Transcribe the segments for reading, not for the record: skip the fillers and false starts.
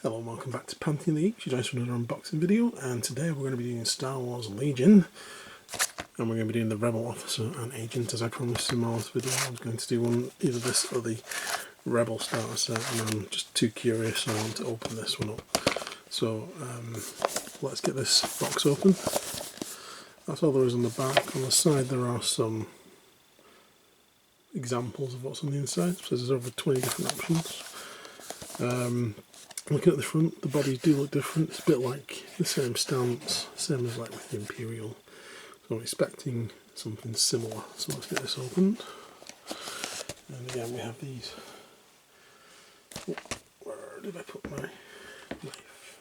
Hello and welcome back to Pantheon the Geeks. You guys for another unboxing video, and today we're going to be doing Star Wars Legion, and we're going to be doing the Rebel Officer and Agent. As I promised in my last video, I was going to do one, either this or the Rebel starter set, and I'm just too curious, so I want to open this one up. So let's get this box open. That's all there is on the back. On the side there are some examples of what's on the inside, so there's over 20 different options. Looking at the front, the bodies do look different. It's a bit like the same stance, same as like with the Imperial. So I'm expecting something similar. So let's get this opened. And again, we have these. Oh, where did I put my knife?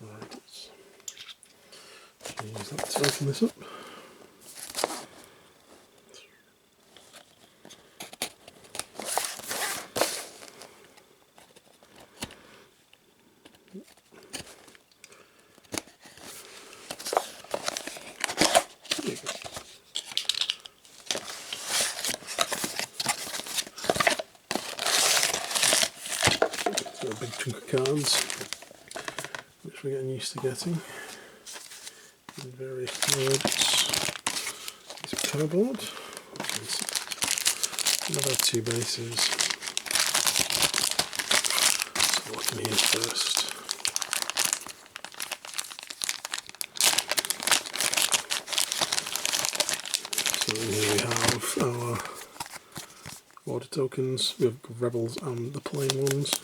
Alright, let's use that to open this up. So a big chunk of cards, which we're getting used to getting, in various modes. It's cardboard. Another two bases. So look in here first. So here we have our order tokens. We have Rebels and the plain ones.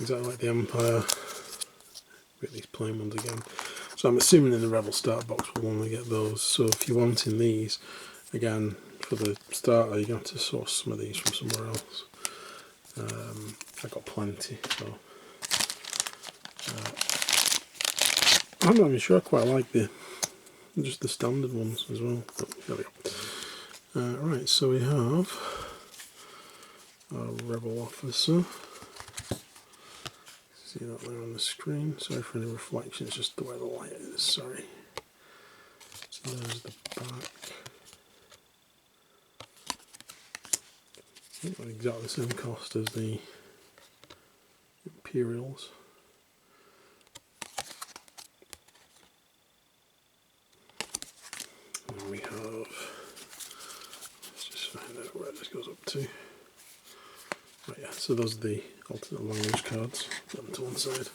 Exactly like the Empire. We get these plain ones again. So I'm assuming in the Rebel start box we'll only get those. So if you're wanting these, again, for the starter, you're going to have to source some of these from somewhere else. I got plenty, so I'm not even sure. I quite like just the standard ones as well. But there we go. Right, so we have our Rebel Officer. See that there on the screen. Sorry for any reflection, it's just the way the light is, sorry. So there's the back. Not exactly the same cost as the Imperials. And we have, let's just find out where this goes up to. Right, yeah, so those are the alternate language cards. Put them to one side.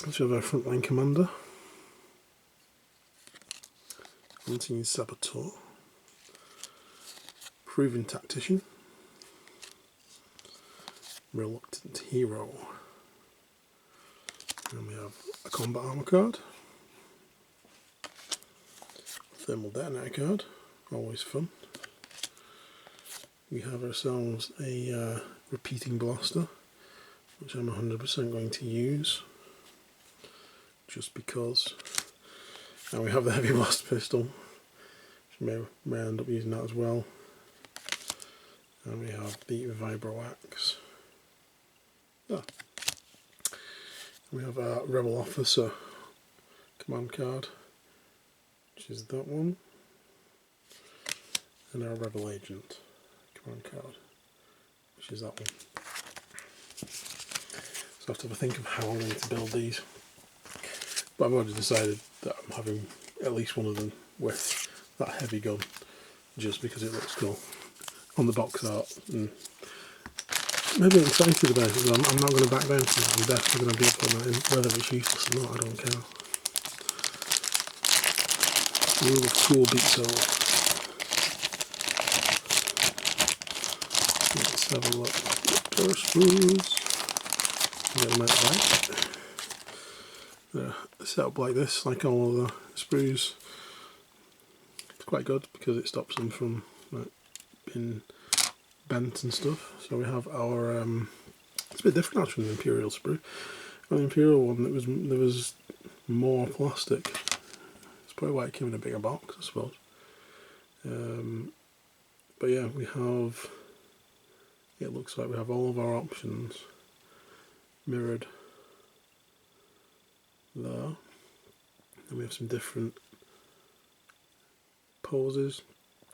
Let's have our frontline commander. Hunting Saboteur. Proven tactician. Reluctant hero. And we have a combat armor card. Thermal detonator card. Always fun. We have ourselves a repeating blaster, which I'm 100% going to use, just because. And we have the heavy blast pistol, which may end up using that as well. And we have the vibro axe. We have a Rebel Officer command card, which is that one, and our Rebel Agent command card, which is that one. So I have to have a think of how I'm going to build these, but I've already decided that I'm having at least one of them with that heavy gun, just because it looks cool on the box art. And maybe I'm excited about it, but I'm not going to back down from that. I'm definitely going to be putting that in, whether it's useless or not, I don't care. Rule of cool beats all. Let's have a look at door sprues. Get them out the back. They're set up like this, like all of the sprues. It's quite good because it stops them from being bent and stuff. So we have our, it's a bit different actually than the Imperial sprue. On the Imperial one there was more plastic. It's probably why it came in a bigger box, I suppose. But yeah, we have, it looks like we have all of our options mirrored there. And we have some different poses.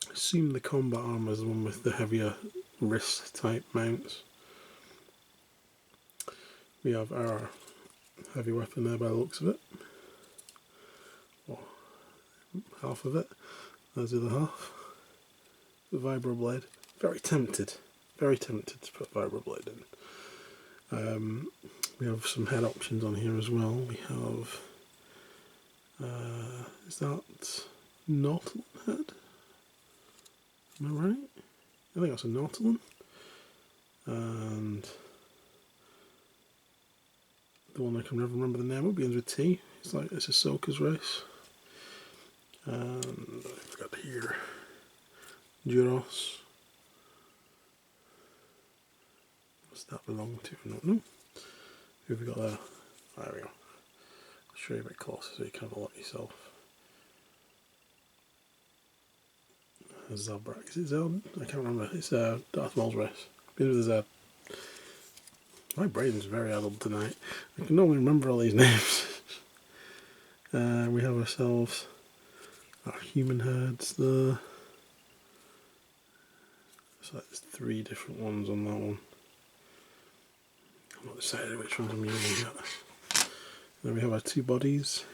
I assume the combat armour is the one with the heavier wrist type mounts. We have our heavy weapon there by the looks of it. Or half of it. There's the other half. The vibroblade. Very tempted to put vibroblade in. We have some head options on here as well. We have, is that Nautilin head? Am I right? I think that's a Nautilin. And the one I can never remember the name of begins with T. It's like it's Ahsoka's race. And I've got here Duros. What's that belong to? I don't know. Who have we got there? There we go. I'll show you a bit closer so you can have a look yourself. Zabrak. Is it Zelda? I can't remember. It's Darth Maul's race. Begins with a Z. My brain's very addled tonight. I can normally remember all these names. We have ourselves our human heads there. So there's 3 different ones on that one. I'm not decided which ones I'm using yet. Then we have our 2 bodies.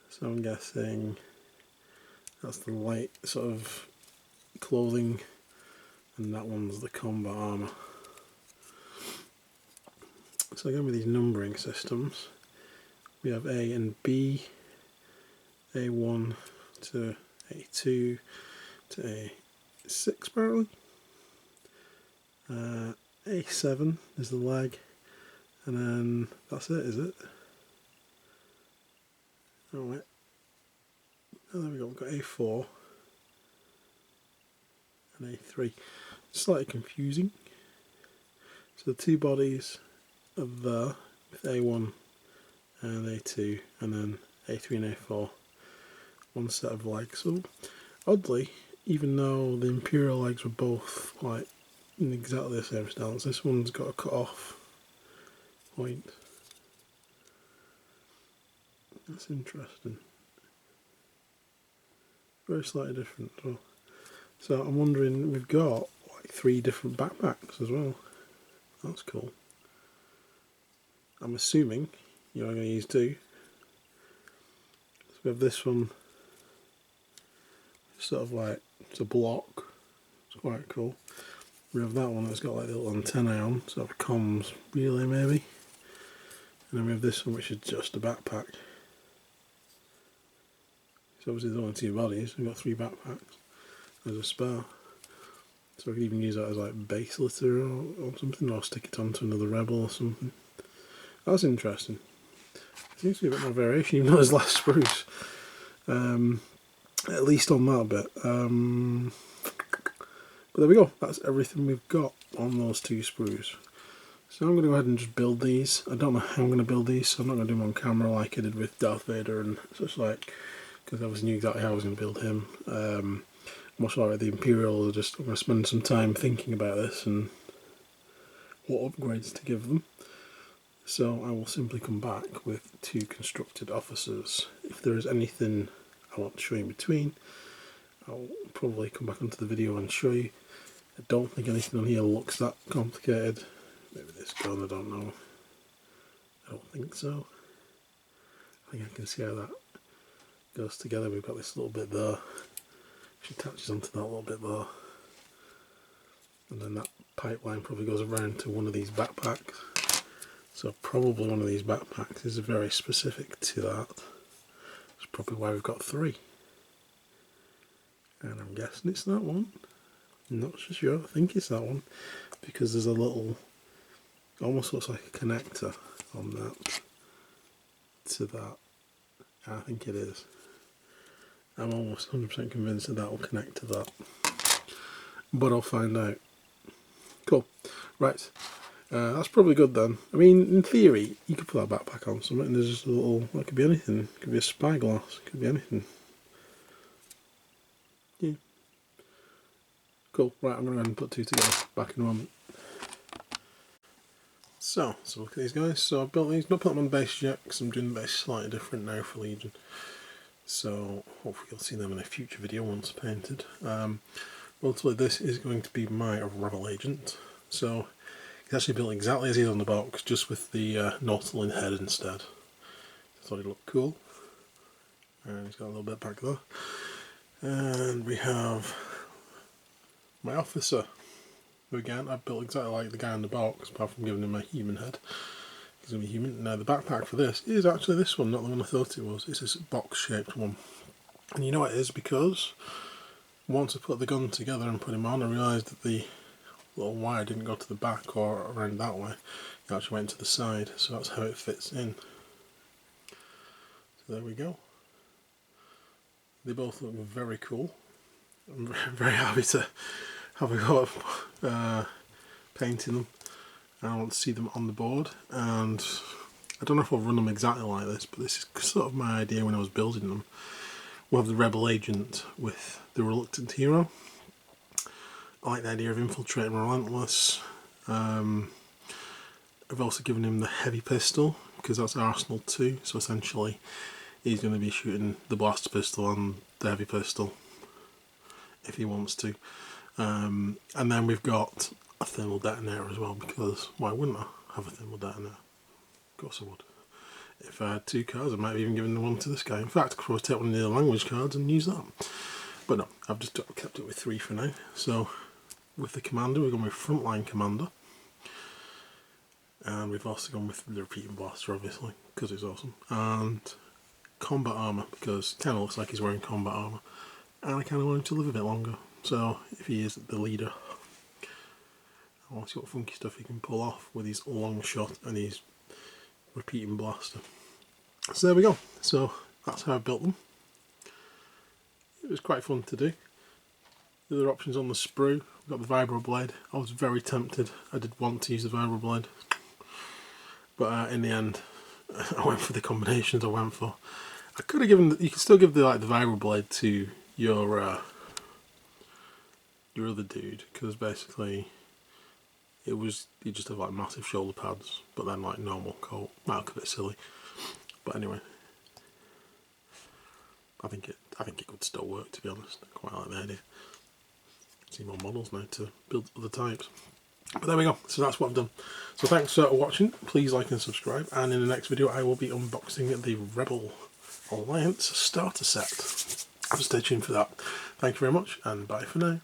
So I'm guessing that's the light sort of clothing, and that one's the combat armour. So again with these numbering systems, we have A and B, A1 to A2 to A6 apparently. A7 is the leg, and then that's it, is it? Oh wait. Oh, there we go, we've got A4 and A3. Slightly confusing. So the 2 bodies are there with A1 and A2, and then A3 and A4. One set of legs. So oddly, even though the Imperial legs were both like in exactly the same stance, this one's got a cut off point. That's interesting. Very slightly different as well. So I'm wondering, we've got like 3 different backpacks as well. That's cool. I'm assuming you're going to use 2. So we have this one, sort of like, it's a block. It's quite cool. We have that one that's got like the little antennae on, sort of comms relay maybe. And then we have this one which is just a backpack. So obviously there's only 2 bodies, we've got 3 backpacks. There's a spare. So I could even use that as like base litter or something, or stick it onto another rebel or something. That's interesting. Seems to be a bit more variation, even though there's less spruce. At least on that bit. But there we go, that's everything we've got on those 2 sprues. So I'm going to go ahead and just build these. I don't know how I'm going to build these, so I'm not going to do them on camera like I did with Darth Vader and such like, because I always knew exactly how I was going to build him. Much like the Imperials, I'm going to spend some time thinking about this and what upgrades to give them. So I will simply come back with 2 constructed officers. If there is anything I want to show you in between, I'll probably come back onto the video and show you. I don't think anything on here looks that complicated. Maybe this gun, I don't know. I don't think so. I think I can see how that goes together. We've got this little bit there, which attaches onto that little bit there. And then that pipeline probably goes around to one of these backpacks. So probably one of these backpacks is very specific to that. That's probably why we've got 3. And I'm guessing it's that one. I'm not so sure, I think it's that one. Because there's a little, almost looks like a connector on that to that. I think it is. I'm almost 100% convinced that that will connect to that. But I'll find out. Cool. Right. That's probably good then. I mean, in theory, you could put that backpack on something and there's just a little, that could be anything. It could be a spyglass, it could be anything. Yeah. Cool. Right, I'm going to go ahead and put 2 together. Back in a moment. So look at these guys. So I've built these, not put them on base yet because I'm doing the base slightly different now for Legion. So hopefully you'll see them in a future video once painted. Ultimately this is going to be my Rebel Agent. So He's actually built exactly as he is on the box, just with the Nautilin head instead. I thought he looked cool. And he's got a little bit back there. And we have my officer, who again I've built exactly like the guy in the box, apart from giving him a human head. He's going to be human. Now the backpack for this is actually this one, not the one I thought it was. It's this box shaped one. And you know what it is, because once I put the gun together and put him on, I realised that the little wire didn't go to the back or around that way. It actually went to the side, so that's how it fits in. So there we go. They both look very cool. I'm very happy to have a go at painting them. I want to see them on the board, and I don't know if I'll run them exactly like this, but this is sort of my idea when I was building them. We'll have the rebel agent with the reluctant hero. I like the idea of infiltrating relentless. I've also given him the heavy pistol because that's Arsenal 2, so essentially he's going to be shooting the blaster pistol and the heavy pistol if he wants to. And then we've got a thermal detonator as well, because why wouldn't I have a thermal detonator? Of course I would. If I had 2 cards, I might have even given one to this guy. In fact, I could probably take one of the language cards and use that. But no, I've just kept it with 3 for now. So with the commander, we're going with frontline commander. And we've also gone with the repeating blaster, obviously, because it's awesome. And combat armour, because it kind of looks like he's wearing combat armour. And I kind of want him to live a bit longer. So if he is the leader, I want to see what funky stuff he can pull off with his long shot and his repeating blaster. So there we go. So that's how I built them. It was quite fun to do. The other options on the sprue, we've got the vibro blade. I was very tempted. I did want to use the vibro blade, but in the end, I went for the combinations I went for. I could have given. You can still give the vibro blade to your other dude, because basically it was, you just have like massive shoulder pads, but then like normal coat. Might look a bit silly, but anyway, I think it could still work, to be honest. I quite like the idea. See more models now to build other types. But there we go, so that's what I've done. So thanks for watching, please like and subscribe, and in the next video I will be unboxing the Rebel Alliance starter set. So stay tuned for that. Thank you very much, and bye for now.